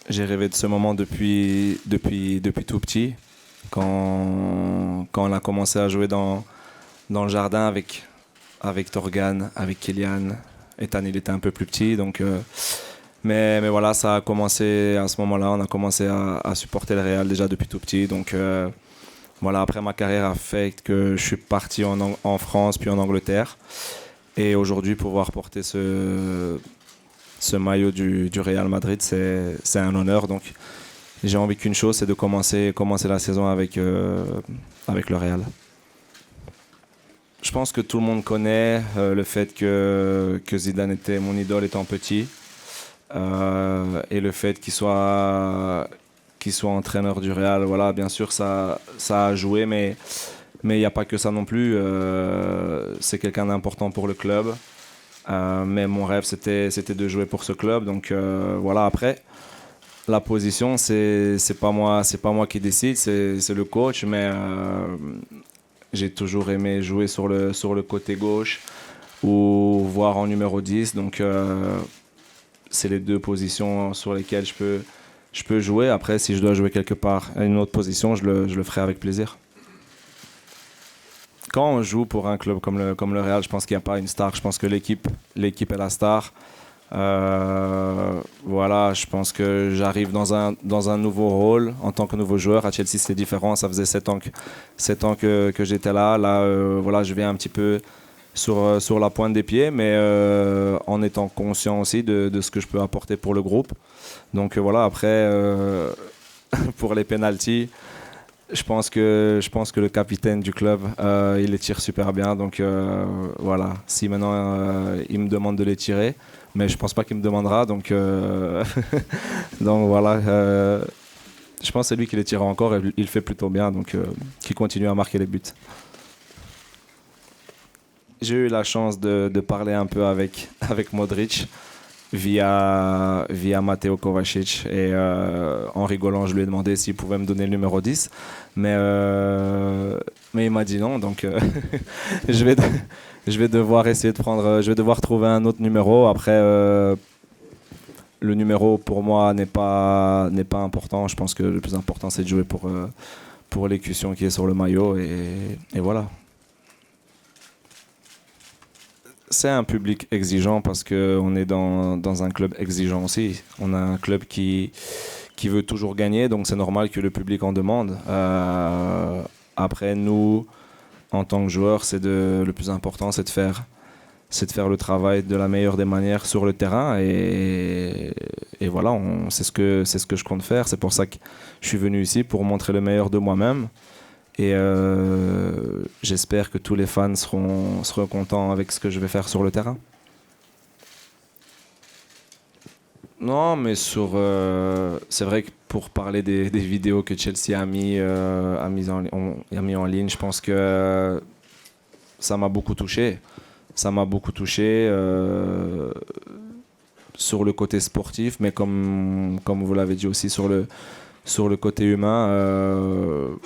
J'ai rêvé de ce moment depuis tout petit, quand on a commencé à jouer dans le jardin avec Torgan, avec Kylian. Ethan, il était un peu plus petit, donc, mais voilà, ça a commencé à ce moment-là. On a commencé à supporter le Real déjà depuis tout petit. Donc voilà, après ma carrière a fait que je suis parti en France puis en Angleterre. Et aujourd'hui, pouvoir porter ce maillot du Real Madrid, c'est un honneur. Donc j'ai envie qu'une chose, c'est de commencer la saison avec le Real. Je pense que tout le monde connaît le fait que Zidane était mon idole étant petit. Et le fait qu'il soit entraîneur du Real, voilà, bien sûr, ça a joué, mais il n'y a pas que ça non plus. C'est quelqu'un d'important pour le club. Mais mon rêve, c'était de jouer pour ce club. Donc voilà, après, la position, c'est pas moi qui décide, c'est le coach. Mais j'ai toujours aimé jouer sur le côté gauche ou voir en numéro 10. Donc c'est les deux positions sur lesquelles je peux jouer. Après, si je dois jouer quelque part à une autre position, je le ferai avec plaisir. Quand on joue pour un club comme le Real, je pense qu'il n'y a pas une star. Je pense que l'équipe est la star. Voilà, je pense que j'arrive dans un nouveau rôle en tant que nouveau joueur. À Chelsea, c'est différent. Ça faisait 7 ans que j'étais là. Là, voilà, je viens un petit peu sur la pointe des pieds, mais en étant conscient aussi de ce que je peux apporter pour le groupe. Donc voilà, après, pour les pénaltys, je pense que le capitaine du club, il les tire super bien. Donc voilà, si maintenant il me demande de les tirer, mais je pense pas qu'il me demandera. Donc, donc voilà, je pense que c'est lui qui les tire encore et il fait plutôt bien. Donc qu'il continue à marquer les buts. J'ai eu la chance de parler un peu avec Modric via Mateo Kovacic et en rigolant je lui ai demandé s'il pouvait me donner le numéro 10 mais il m'a dit non, donc je vais devoir essayer je vais devoir trouver un autre numéro. Après le numéro pour moi n'est pas important. Je pense que le plus important c'est de jouer pour l'écusson qui est sur le maillot et voilà. C'est un public exigeant parce qu'on est dans un club exigeant aussi. On a un club qui veut toujours gagner, donc c'est normal que le public en demande. Après, nous, en tant que joueurs, le plus important, c'est de faire le travail de la meilleure des manières sur le terrain. Et voilà, c'est ce que je compte faire. C'est pour ça que je suis venu ici, pour montrer le meilleur de moi-même. Et j'espère que tous les fans seront contents avec ce que je vais faire sur le terrain. Non, mais c'est vrai que pour parler des vidéos que Chelsea a mis en ligne, je pense que ça m'a beaucoup touché. Ça m'a beaucoup touché sur le côté sportif, mais comme vous l'avez dit aussi sur le côté humain.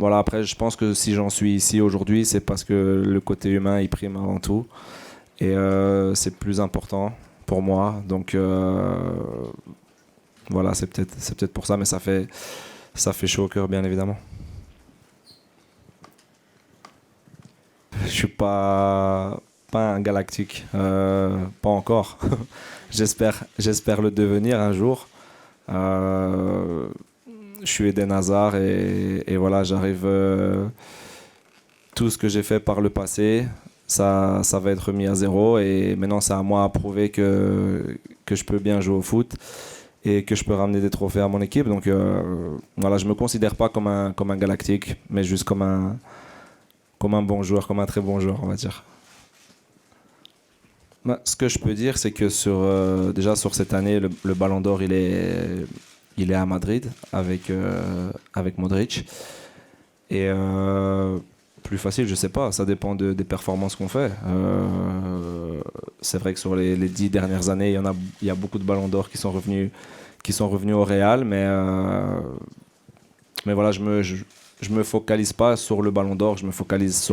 Voilà, après, je pense que si j'en suis ici aujourd'hui, c'est parce que le côté humain, il prime avant tout. Et c'est plus important pour moi. Donc, voilà, c'est peut-être pour ça, mais ça fait chaud au cœur, bien évidemment. Je suis pas un galactique, pas encore. J'espère le devenir un jour. Je suis Eden Hazard et voilà, j'arrive. Tout ce que j'ai fait par le passé, ça va être mis à zéro et maintenant c'est à moi à prouver que je peux bien jouer au foot et que je peux ramener des trophées à mon équipe. Donc voilà, je me considère pas comme un galactique, mais juste comme un bon joueur, comme un très bon joueur, on va dire. Bah, ce que je peux dire, c'est que déjà sur cette année, le Ballon d'Or, il est à Madrid avec Modric. Et plus facile, je sais pas, ça dépend des performances qu'on fait. C'est vrai que sur les 10 dernières années, il y a beaucoup de ballons d'or qui sont revenus au Real, mais voilà, je me focalise pas sur le ballon d'or, je me focalise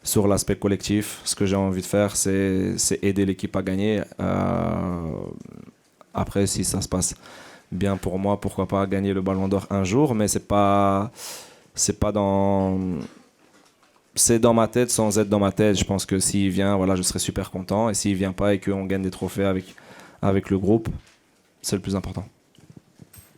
sur l'aspect collectif. Ce que j'ai envie de faire, c'est aider l'équipe à gagner. Après, si ça se passe bien pour moi, pourquoi pas gagner le Ballon d'Or un jour, mais c'est pas dans, c'est dans ma tête sans être dans ma tête. Je pense que s'il vient, voilà, je serai super content, et s'il vient pas et qu'on gagne des trophées avec le groupe, c'est le plus important.